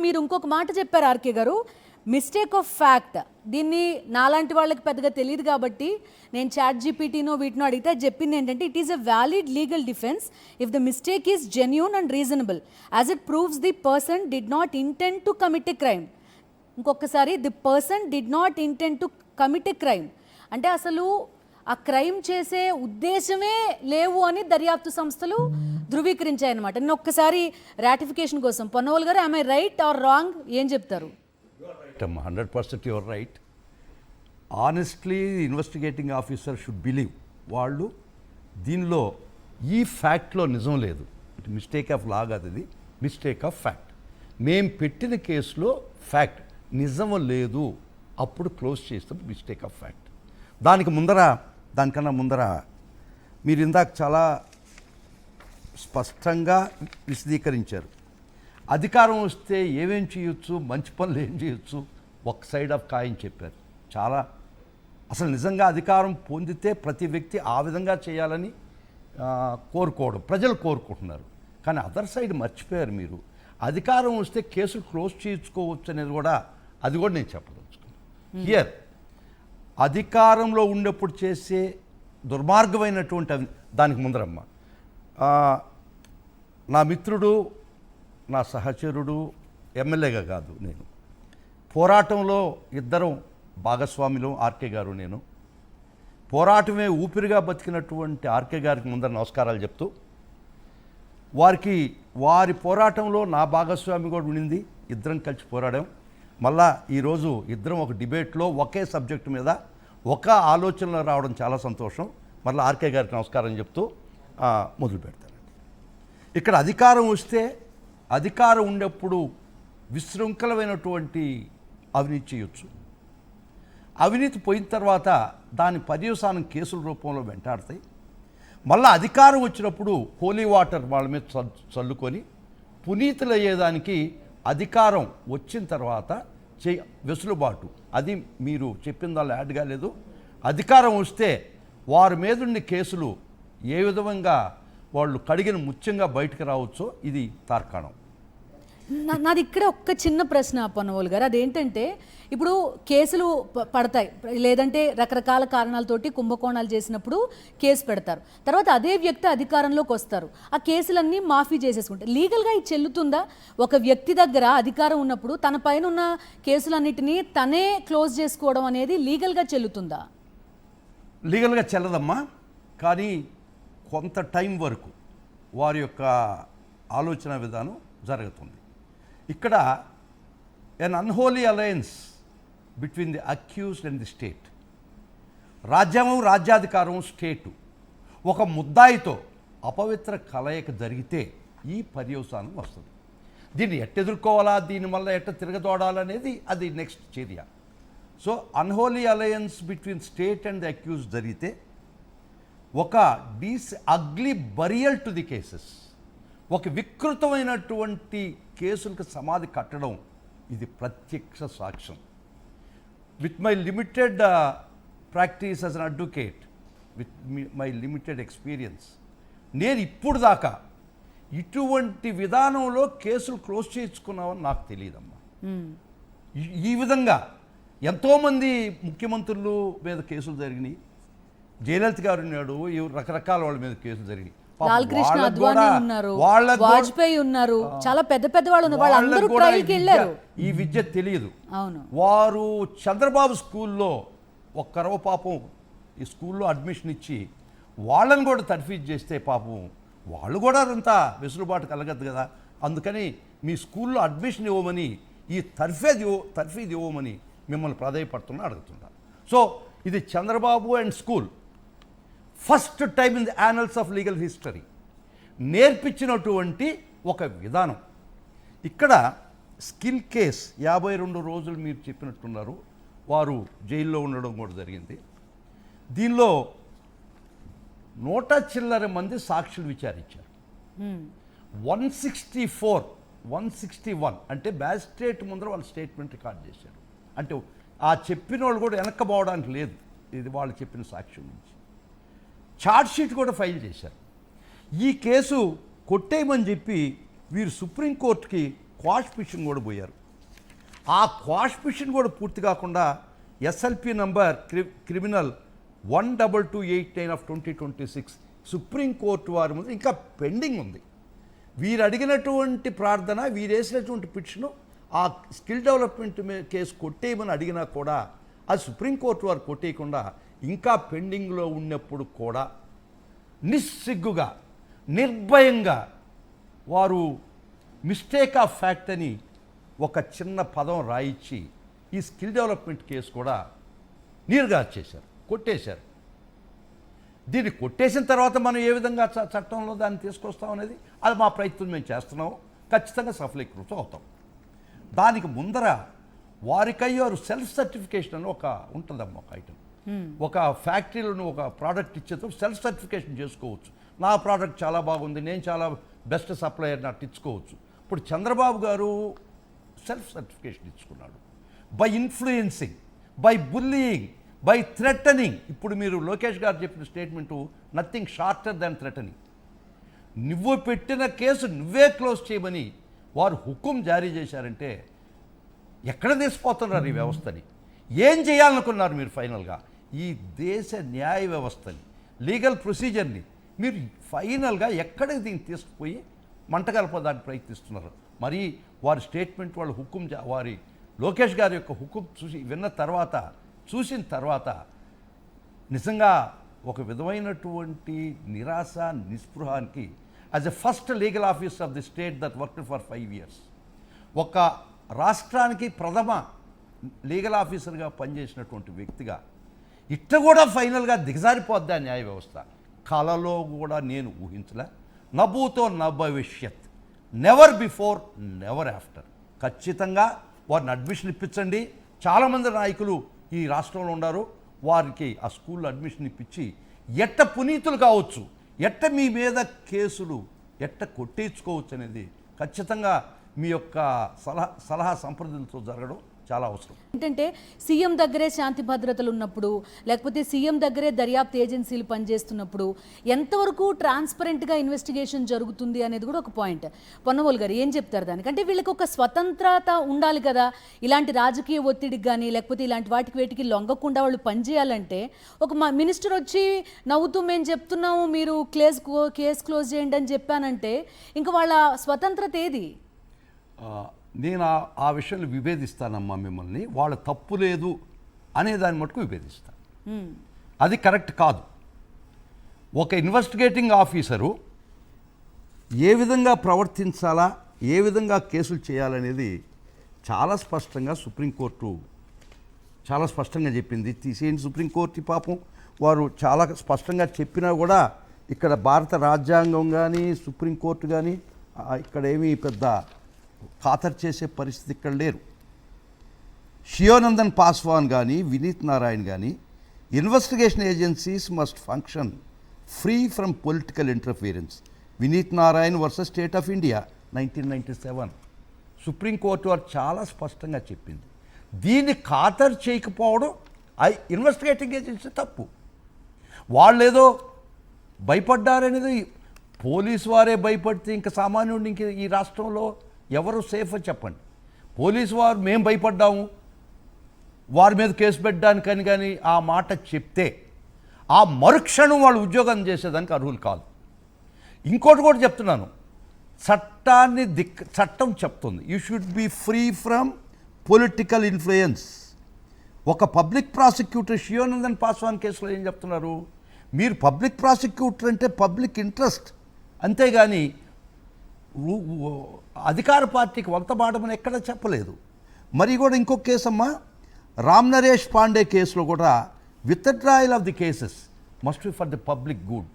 మీరు ఇంకొక మాట చెప్పారు ఆర్కే గారు, మిస్టేక్ ఆఫ్ ఫ్యాక్ట్. దీన్ని నాలాంటి వాళ్ళకి పెద్దగా తెలియదు కాబట్టి నేను చాట్ జీపీటీనో వీటినో అడిగితే చెప్పింది ఏంటంటే, it is a valid legal defence if the mistake is genuine and reasonable as it proves the person did not intend to commit a crime. ఇంకొకసారి, the person did not intend to commit a crime అంటే అసలు ఆ crime చేసే ఉద్దేశమే లేవు అని దర్యాప్తు సంస్థలు ధృవీకరించాయన్నమాట. నేను ఒక్కసారి రాటిఫికేషన్ కోసం పొన్నవల్ గారు, ఐ రైట్ ఆర్ రాంగ్, ఏం చెప్తారు? 100% your right. Honestly investigating officer should believe వాళ్ళు దీనిలో ఈ ఫ్యాక్ట్లో నిజం లేదు, మిస్టేక్ ఆఫ్ లా కాదు, ఇది మిస్టేక్ ఆఫ్ ఫ్యాక్ట్. మేము పెట్టిన కేసులో ఫ్యాక్ట్ నిజం లేదు, అప్పుడు క్లోజ్ చేస్తాం మిస్టేక్ ఆఫ్ ఫ్యాక్ట్. దానికన్నా ముందర మీరు ఇందాక చాలా స్పష్టంగా విశదీకరించారు. అధికారం వస్తే ఏమేం చేయొచ్చు, మంచి పనులు ఏం చేయొచ్చు, ఒక సైడ్ ఆఫ్ కాయిన్ చెప్పారు. చాలా అసలు నిజంగా అధికారం పొందితే ప్రతి వ్యక్తి ఆ విధంగా చేయాలని కోరుకోవడం ప్రజలు కోరుకుంటున్నారు. కానీ అదర్ సైడ్ మర్చిపోయారు మీరు. అధికారం వస్తే కేసులు క్లోజ్ చేయించుకోవచ్చు అనేది కూడా, అది కూడా నేను చెప్పదలుచుకున్నాను. హియర్ అధికారంలో ఉన్నప్పుడు చేసే దుర్మార్గమైనటువంటి దానికి ముందరమ్మ, నా మిత్రుడు, నా సహచరుడు, ఎమ్మెల్యేగా కాదు, నేను పోరాటంలో ఇద్దరం భాగస్వాములు, ఆర్కే గారు నేను. పోరాటమే ఊపిరిగా బతికినటువంటి ఆర్కే గారికి ముందర నమస్కారాలు చెప్తూ, వారి పోరాటంలో నా భాగస్వామి కూడా ఉండింది, ఇద్దరం కలిసి పోరాడాం. మళ్ళా ఈరోజు ఇద్దరం ఒక డిబేట్లో ఒకే సబ్జెక్టు మీద ఒక ఆలోచనలో రావడం చాలా సంతోషం. మళ్ళీ ఆర్కే గారికి నమస్కారం చెప్తూ మొదలు పెడతానండి. ఇక్కడ అధికారం వస్తే, అధికారం ఉండేప్పుడు విశృంఖలమైనటువంటి అవినీతి చేయొచ్చు. అవినీతి పోయిన తర్వాత దాని పర్యవసానం కేసుల రూపంలో వెంటాడతాయి. మళ్ళీ అధికారం వచ్చినప్పుడు హోలీ వాటర్ వాళ్ళ మీద చల్లుకొని పునీతులు అయ్యేదానికి అధికారం వచ్చిన తర్వాత వెసులుబాటు, అది మీరు చెప్పిన దానిలో యాడ్ కాలేదు. అధికారం వస్తే వారి మీదున్న కేసులు ఏ విధంగా వాళ్ళు కడిగిన ముత్యంగా బయటకు రావచ్చో ఇది తార్కాణం. నాది ఇక్కడ ఒక్క చిన్న ప్రశ్న పొన్నవోలు గారు, అదేంటంటే ఇప్పుడు కేసులు పడతాయి, లేదంటే రకరకాల కారణాలతోటి కుంభకోణాలు చేసినప్పుడు కేసు పెడతారు, తర్వాత అదే వ్యక్తి అధికారంలోకి వస్తారు, ఆ కేసులన్నీ మాఫీ చేసేసుకుంటారు. లీగల్గా ఇది చెల్లుతుందా? ఒక వ్యక్తి దగ్గర అధికారం ఉన్నప్పుడు తన పైన ఉన్న కేసులన్నిటినీ తనే క్లోజ్ చేసుకోవడం అనేది లీగల్గా చెల్లుతుందా? లీగల్గా చెల్లదమ్మా, కానీ కొంత టైం వరకు వారి యొక్క ఆలోచన విధానం జరుగుతుంది. ఇక్కడ an unholy alliance between the accused and the state. రాజ్యాంగం, రాజ్యాధికారం, స్టేటు ఒక ముద్దాయితో అపవిత్ర కలయిక జరిగితే ఈ పర్యవసానం వస్తుంది. దీన్ని ఎట్టెదుర్కోవాలా, దీనివల్ల ఎట్ట తిరగదోడాలనేది అది నెక్స్ట్ చర్య. So unholy alliance between state and the accuse జరిగితే ఒక ugly burial to the cases, ఒక వికృతమైనటువంటి కేసులకు సమాధి కట్టడం, ఇది ప్రత్యక్ష సాక్ష్యం. With my limited practice as an advocate, with my limited experience, నేను ఇప్పుడు దాకా ఇటువంటి విధానంలో కేసులు క్లోజ్ చేయించుకున్నామని నాకు తెలియదమ్మా. ఈ విధంగా ఎంతోమంది ముఖ్యమంత్రులు మీద కేసులు జరిగినాయి, జయలలిత గారు ఉన్నాడు, రకరకాల వాళ్ళ మీద కేసులు జరిగినాయి. లాల్కృష్ణ అద్వానీ ఉన్నారు, వాజ్పేయి ఉన్నారు, చాలా పెద్ద పెద్ద వాళ్ళు ఉన్నారు, వాళ్ళందరూ ట్రయల్కి వెళ్ళారు. ఈ విద్య తెలియదు. అవును, వారు చంద్రబాబు స్కూల్లో ఒక్కరవ పాపం ఈ స్కూల్లో అడ్మిషన్ ఇచ్చి వాళ్ళని కూడా తర్ఫీదు చేస్తే పాపం వాళ్ళు కూడా అదంతా వెసులుబాటు కలగదు కదా. అందుకని మీ స్కూల్లో అడ్మిషన్ ఇవ్వమని, ఈ తర్ఫీదు ఇవ్వమని మిమ్మల్ని ప్రాధాయపడుతున్నా అడుగుతున్నారు. సో ఇది Chandrababu and school first time in the annals of legal history నేర్పించినటువంటి ఒక విధానం. ఇక్కడ స్కిల్ కేస్ 52 రోజులు మీరు చెప్పినట్టున్నారు, వారు జైల్లో ఉండడం కూడా జరిగింది. దీనిలో 100 చిల్లర మంది సాక్షులు విచారించారు. 164, 161 అంటే మ్యాజిస్ట్రేట్ ముందర వాళ్ళు స్టేట్మెంట్ రికార్డ్ చేశారు. అంటే ఆ చెప్పిన వాళ్ళు కూడా వెనక్కపోవడానికి లేదు, ఇది వాళ్ళు చెప్పిన సాక్ష్యం నుంచి. ఛార్జ్షీట్ కూడా ఫైల్ చేశారు. ఈ కేసు కొట్టేయమని చెప్పి వీరు సుప్రీంకోర్టుకి క్వాష్ పిటిషన్ కూడా పోయారు. ఆ క్వాష్ పిటిషన్ కూడా పూర్తి కాకుండా ఎస్ఎల్పి నంబర్ క్రిమినల్ 12289/2026 సుప్రీంకోర్టు వారి ముందు ఇంకా పెండింగ్ ఉంది. వీరు అడిగినటువంటి ప్రార్థన, వీరు వేసినటువంటి పిటిషను ఆ స్కిల్ డెవలప్మెంట్ కేసు కొట్టేయమని అడిగినా కూడా అది సుప్రీంకోర్టు వారు కొట్టేయకుండా ఇంకా పెండింగ్లో ఉన్నప్పుడు కూడా నిస్సిగ్గుగా నిర్భయంగా వారు మిస్టేక్ ఆఫ్ ఫ్యాక్ట్ అని ఒక చిన్న పదం రాయించి ఈ స్కిల్ డెవలప్మెంట్ కేసు కూడా నీరుగార్చేశారు, కొట్టేశారు. దీన్ని కొట్టేసిన తర్వాత మనం ఏ విధంగా చట్టంలో దాన్ని తీసుకొస్తాం అనేది అది మా ప్రయత్నం మేము చేస్తున్నాము. ఖచ్చితంగా సఫలీకృతం అవుతాం. దానికి ముందర వారికయ్యారు సెల్ఫ్ సర్టిఫికేషన్ అని ఒక ఉంటుందమ్మా, ఒక ఐటమ్. ఒక ఫ్యాక్టరీలో ఒక ప్రోడక్ట్ ఇచ్చేతో సెల్ఫ్ సర్టిఫికేషన్ చేసుకోవచ్చు. నా ప్రోడక్ట్ చాలా బాగుంది, నేను చాలా బెస్ట్ సప్లయర్ నాకు ఇచ్చుకోవచ్చు. ఇప్పుడు చంద్రబాబు గారు సెల్ఫ్ సర్టిఫికేషన్ ఇచ్చుకున్నాడు. By influencing, by bullying, by threatening. ఇప్పుడు మీరు లోకేష్ గారు చెప్పిన statement nothing shorter than threatening. నువ్వు పెట్టిన కేసు నువ్వే క్లోజ్ చేయమని వారు హుకుం జారీ చేశారంటే ఎక్కడ తీసిపోతున్నారు ఈ వ్యవస్థని? ఏం చేయాలనుకున్నారు మీరు ఫైనల్గా? ఈ దేశ న్యాయ వ్యవస్థని, లీగల్ ప్రొసీజర్ని మీరు ఫైనల్గా ఎక్కడికి దీన్ని తీసుకుపోయి మంటగలపడానికి ప్రయత్నిస్తున్నారు? మరి వారి స్టేట్మెంట్ వాళ్ళు హుకుం వారి లోకేష్ గారి యొక్క హుకుం చూసిన తర్వాత నిజంగా ఒక విధమైనటువంటి నిరాశ నిస్పృహానికి as a first legal officer of the state that work for 5 years ఒక రాష్ట్రానికి ప్రథమ లీగల్ ఆఫీసర్గా పనిచేసినటువంటి వ్యక్తిగా ఇట్ట కూడా ఫైనల్గా దిగజారిపోద్దా న్యాయ వ్యవస్థ? కలలో కూడా నేను ఊహించలే. నభూతో నభవిష్యత్, నెవర్ బిఫోర్ నెవర్ ఆఫ్టర్. ఖచ్చితంగా వారిని అడ్మిషన్ ఇప్పించండి. చాలామంది నాయకులు ఈ రాష్ట్రంలో ఉన్నారు. వారికి ఆ స్కూల్లో అడ్మిషన్ ఇప్పించి ఎట్ట పునీతులు కావచ్చు, ఎట్ట మీ మీద కేసులు ఎట్ట కొట్టేయించుకోవచ్చు అనేది ఖచ్చితంగా మీ యొక్క సలహా సంప్రదింపులతో జరగడం చాలా అవసరం. ఏంటంటే సీఎం దగ్గరే శాంతి భద్రతలు ఉన్నప్పుడు, లేకపోతే సీఎం దగ్గరే దర్యాప్తు ఏజెన్సీలు పనిచేస్తున్నప్పుడు ఎంతవరకు ట్రాన్స్పరెంట్గా ఇన్వెస్టిగేషన్ జరుగుతుంది అనేది కూడా ఒక పాయింట్. పొన్నవోలు గారు ఏం చెప్తారు దానికి? అంటే వీళ్ళకి ఒక స్వతంత్రత ఉండాలి కదా, ఇలాంటి రాజకీయ ఒత్తిడికి కానీ లేకపోతే ఇలాంటి వేటికి లొంగకుండా వాళ్ళు పనిచేయాలంటే. ఒక మినిస్టర్ వచ్చి నవ్వుతూ మేము చెప్తున్నాము మీరు కేసు క్లోజ్ చేయండి అని చెప్పానంటే ఇంకా వాళ్ళ స్వతంత్రత ఏది? నేను ఆ విషయంలో విభేదిస్తానమ్మా మిమ్మల్ని. వాళ్ళ తప్పు లేదు అనే దాన్ని మటుకు విభేదిస్తాను. అది కరెక్ట్ కాదు. ఒక ఇన్వెస్టిగేటింగ్ ఆఫీసరు ఏ విధంగా ప్రవర్తించాలా, ఏ విధంగా కేసులు చేయాలనేది చాలా స్పష్టంగా సుప్రీంకోర్టు చాలా స్పష్టంగా చెప్పింది. తీసేయండి సుప్రీంకోర్టు పాపం, వారు చాలా స్పష్టంగా చెప్పినా కూడా ఇక్కడ భారత రాజ్యాంగం కానీ సుప్రీంకోర్టు కానీ ఇక్కడ ఏమీ పెద్ద ఖాతరు చేసే పరిస్థితి ఇక్కడ లేరు. షియోనందన్ పాస్వాన్ కానీ వినీత్ నారాయణ్ కానీ investigation agencies must function free from political interference. Vineet Narayan versus state of India 1997 supreme court వారు చాలా స్పష్టంగా చెప్పింది. దీన్ని ఖాతరు చేయకపోవడం ఇన్వెస్టిగేటింగ్ ఏజెన్సీ తప్పు. వాళ్ళేదో భయపడ్డారనేది పోలీసు వారే భయపడితే ఇంకా సామాన్యుడిని ఇంక ఈ రాష్ట్రంలో ఎవరు సేఫ్ అని చెప్పండి? పోలీసు వారు మేము భయపడ్డాము వారి మీద కేసు పెట్టడానికని కానీ ఆ మాట చెప్తే ఆ మరుక్షణం వాళ్ళు ఉద్యోగం చేసేదానికి అర్హులు కాదు. ఇంకోటి కూడా చెప్తున్నాను, చట్టం చెప్తుంది you should be free from political influence. ఒక పబ్లిక్ ప్రాసిక్యూటర్ షియోనందన్ పాస్వాన్ కేసులో ఏం చెప్తున్నారు? మీరు పబ్లిక్ ప్రాసిక్యూటర్ అంటే పబ్లిక్ ఇంట్రెస్ట్, అంతేగాని అధికార పార్టీకి వంతబాడమని ఎక్కడ చెప్పలేదు. మరి కూడా ఇంకొక కేసు అమ్మా, రామ్ నరేష్ పాండే కేసులో కూడా withdrawal of the cases must be for the public good.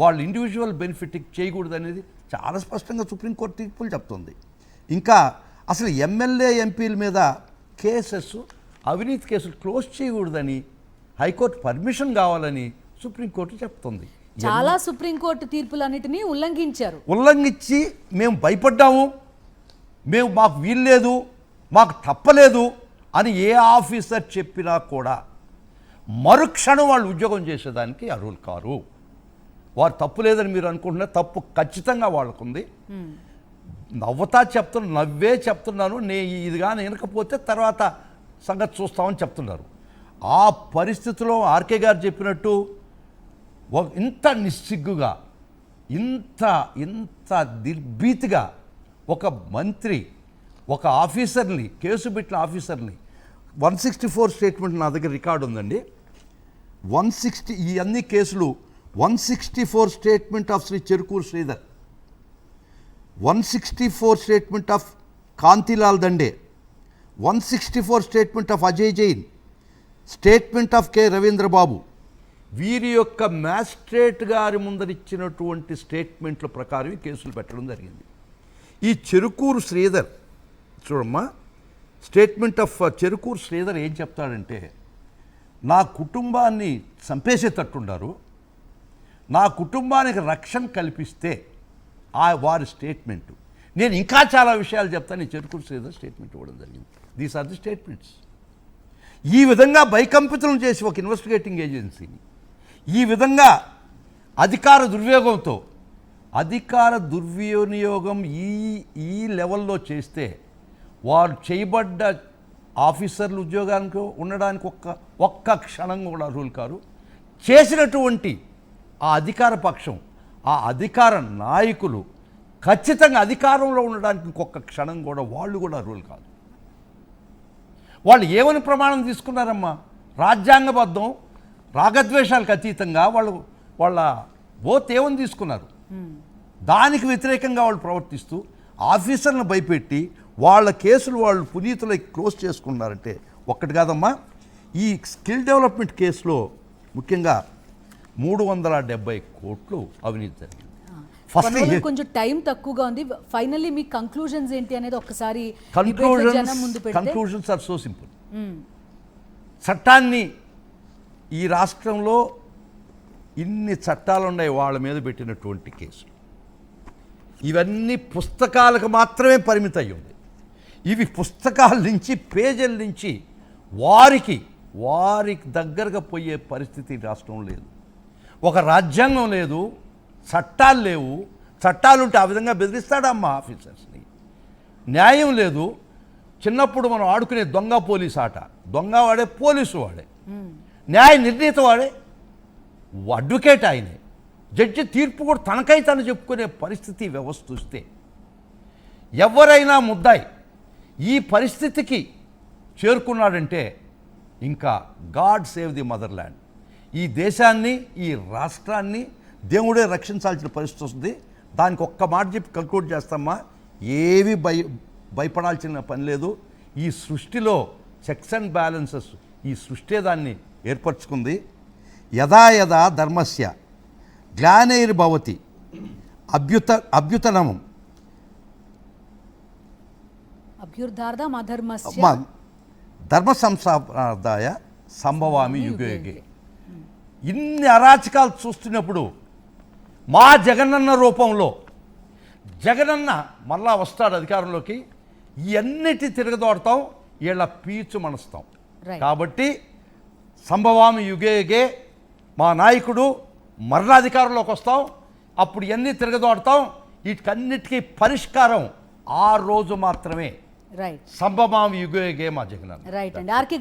వాళ్ళు ఇండివిజువల్ బెనిఫిట్కి చేయకూడదు అనేది చాలా స్పష్టంగా సుప్రీంకోర్టు తీర్పులు చెప్తుంది. ఇంకా అసలు ఎమ్మెల్యే ఎంపీల మీద కేసెస్ అవినీతి కేసులు క్లోజ్ చేయకూడదని హైకోర్టు పర్మిషన్ కావాలని సుప్రీంకోర్టు చెప్తుంది. చాలా సుప్రీంకోర్టు తీర్పులన్నిటినీ ఉల్లంఘించి మేము భయపడ్డాము, మాకు వీల్లేదు, మాకు తప్పలేదు అని ఏ ఆఫీసర్ చెప్పినా కూడా మరుక్షణం వాళ్ళు ఉద్యోగం చేసేదానికి అర్హులు కారు. వారు తప్పు లేదని మీరు అనుకుంటున్న తప్పు ఖచ్చితంగా వాళ్ళకుంది. నవ్వుతా చెప్తున్నాను, నవ్వే చెప్తున్నాను. ఇది కానీ వినకపోతే తర్వాత సంగతి చూస్తామని చెప్తున్నారు. ఆ పరిస్థితిలో ఆర్కే గారు చెప్పినట్టు ఇంత నిస్సిగ్గుగా, ఇంత నిర్భీతిగా ఒక మంత్రి ఒక ఆఫీసర్ని, కేసు పెట్టిన ఆఫీసర్ని 164 స్టేట్మెంట్ నా దగ్గర రికార్డు ఉందండి. 160 ఈ అన్ని కేసులు 164 statement of Shri Cherukuru Sridhar, 164 statement of Kantilal Dande, 164 statement of Ajay Jain, statement of K Ravindrababu. వీరి యొక్క మ్యాజిస్ట్రేట్ గారి ముందరిచ్చినటువంటి స్టేట్మెంట్ల ప్రకారం ఈ కేసులు పెట్టడం జరిగింది. ఈ చెరుకూరు శ్రీధర్ చూడమ్మా, స్టేట్మెంట్ ఆఫ్ చెరుకూరు శ్రీధర్ ఏం చెప్తాడంటే, నా కుటుంబాన్ని చంపేసేటట్టున్నారు, నా కుటుంబానికి రక్షణ కల్పిస్తే వారి స్టేట్మెంటు. నేను ఇంకా చాలా విషయాలు చెప్తాను. ఈ చెరుకూరు శ్రీధర్ స్టేట్మెంట్ ఇవ్వడం జరిగింది. These are the statements. ఈ విధంగా భయకంపితం చేసి ఒక ఇన్వెస్టిగేటింగ్ ఏజెన్సీని ఈ విధంగా అధికార దుర్వినియోగం ఈ లెవెల్లో చేస్తే వారు చేయబడ్డ ఆఫీసర్లు ఉద్యోగానికి ఉండడానికి ఒక్క క్షణం కూడా అర్హులు కారు. చేసినటువంటి ఆ అధికార పక్షం, ఆ అధికార నాయకులు ఖచ్చితంగా అధికారంలో ఉండడానికి ఇంకొక క్షణం కూడా వాళ్ళు కూడా అర్హులు కాదు. వాళ్ళు ఏమని ప్రమాణం తీసుకున్నారమ్మా? రాజ్యాంగబద్ధం, రాగద్వేషాలకు అతీతంగా వాళ్ళ ఓత్ ఏమని తీసుకున్నారు? దానికి వ్యతిరేకంగా వాళ్ళు ప్రవర్తిస్తూ ఆఫీసర్లను భయపెట్టి వాళ్ళ కేసులు వాళ్ళు పునీతులై క్లోజ్ చేసుకున్నారంటే ఒక్కటి కాదమ్మా. ఈ స్కిల్ డెవలప్మెంట్ కేసులో ముఖ్యంగా 370 కోట్లు అవినీతి జరిగింది. ఫస్ట్ కొంచెం టైం తక్కువగా ఉంది. ఫైనల్లీ మీ కంక్లూజన్స్ ఏంటి అనేది ఒక్కసారి కంక్లూజన్స్ ఆర్ సో సింపుల్. చట్టాన్ని ఈ రాష్ట్రంలో ఇన్ని చట్టాలు ఉన్నాయి వాళ్ళ మీద పెట్టినటువంటి కేసులు ఇవన్నీ పుస్తకాలకు మాత్రమే పరిమితం అయ్యి ఉంది. ఇవి పుస్తకాల నుంచి, పేజీల నుంచి వారికి దగ్గరగా పోయే పరిస్థితి రాష్ట్రం లేదు. ఒక రాజ్యాంగం లేదు, చట్టాలు లేవు. చట్టాలు ఉంటే ఆ విధంగా బెదిరిస్తాడమ్మా ఆఫీసర్స్ని. న్యాయం లేదు. చిన్నప్పుడు మనం ఆడుకునే దొంగ పోలీస్ ఆట, దొంగ వాడే, పోలీసు వాడే, న్యాయ నిర్ణీత వాడే, అడ్వకేట్ ఆయనే, జడ్జి తీర్పు కూడా తనకై తను చెప్పుకునే పరిస్థితి వ్యవస్థ వస్తే ఎవరైనా ముద్దాయి ఈ పరిస్థితికి చేరుకున్నాడంటే ఇంకా God save the mother land. ఈ దేశాన్ని, ఈ రాష్ట్రాన్ని దేవుడే రక్షించాల్సిన పరిస్థితి వస్తుంది. దానికి ఒక్క మాట చెప్పి కంక్లూడ్ చేస్తామా, ఏవి భయపడాల్సిన పని లేదు. ఈ సృష్టిలో చెక్స్ అండ్ బ్యాలెన్సెస్ ఈ సృష్టి దాన్ని ఏర్పరచుకుంది. యదా యదా ధర్మస్య గ్లానైర్భవతి అభ్యుతనమం అభ్యుర్ధార్థం అధర్మస్య ధర్మ సంస్థాపనార్థాయ సంభవామి యుగే యుగే. ఇన్ని అరాచకాలు చూస్తున్నప్పుడు మా జగనన్న రూపంలో జగనన్న మళ్ళా వస్తాడు అధికారంలోకి. ఇవన్నిటి తిరగదోడతాం, వీళ్ళ పీచు మనస్తాం. కాబట్టి సంభవామి యుగే యుగే మా నాయకుడు మరణ అధికారంలోకి వస్తాం. అప్పుడు ఇవన్నీ తిరగదోడతాం. వీటికన్నిటికీ పరిష్కారం ఆ రోజు మాత్రమే. రైట్. సంభవామి యుగే యుగే మా జగనన్న. రైట్ అండి. ఆర్కే